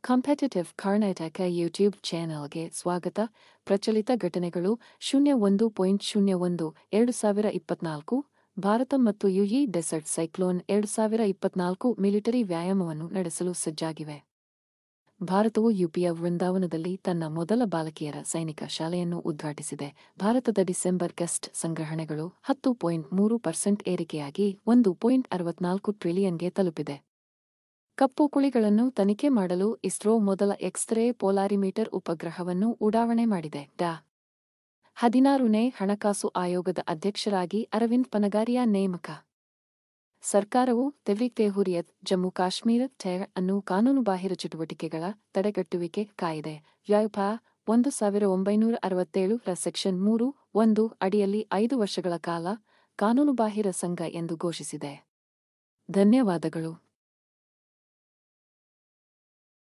Competitive Karnataka YouTube ಚಾನೆಲ್ಗೆ ಸ್ವಾಗತ. ಪ್ರಚಲಿತ ಘಟನೆಗಳು 01.01/2024 ಭಾರತ ಮತ್ತು ಯುಎಇ ಡೆಸರ್ಟ್ ಸೈಕ್ಲೋನ್ 2024 ಮಿಲಿಟರಿ ವ್ಯಾಯಾಮವನ್ನು ನಡೆಸಲು ಸಜ್ಜಾಗಿವೆ. ಭಾರತವು ಯುಪಿಯ ವೃಂದಾವನದಲ್ಲಿ ತನ್ನ ಮೊದಲ ಬಾಲಕಿಯರ ಸೈನಿಕ ಶಾಲೆಯನ್ನು ಉದ್ಘಾಟಿಸಿದೆ. ಭಾರತದ ಡಿಸೆಂಬರ್ ಗೆಸ್ಟ್ ಸಂಗ್ರಹಣೆಗಳು 10.3% ಏರಿಕೆಯಾಗಿ 1.64 ಟ್ರಿಲಿಯನ್ಗೆ ತಲುಪಿದೆ. ಕಪ್ಪು ಕುಳಿಗಳನ್ನು ತನಿಖೆ ಮಾಡಲು ಇಸ್ರೋ ಮೊದಲ ಎಕ್ಸ್-ರೇ ಪೋಲಾರಿಮೀಟರ್ ಉಪಗ್ರಹವನ್ನು ಉಡಾವಣೆ ಮಾಡಿದೆ. 16ನೇ ಹಣಕಾಸು ಆಯೋಗದ ಅಧ್ಯಕ್ಷರಾಗಿ ಅರವಿಂದ್ ಪನಗಾರಿಯಾ ನೇಮಕ. ಸರ್ಕಾರವು ತೆಹ್ರೀಕ್-ಇ-ಹುರಿಯತ್ ಜಮ್ಮು ಕಾಶ್ಮೀರ ಅನ್ನು ಕಾನೂನುಬಾಹಿರ ಚಟುವಟಿಕೆಗಳ ತಡೆಗಟ್ಟುವಿಕೆ ಕಾಯ್ದೆ ವ್ಯಾಪ 1967 ರ ಸೆಕ್ಷನ್ 3(1) ಅಡಿಯಲ್ಲಿ 5 ವರ್ಷಗಳ ಕಾಲ ಕಾನೂನುಬಾಹಿರ ಸಂಘ ಎಂದು ಘೋಷಿಸಿದೆ. ಧನ್ಯವಾದಗಳು.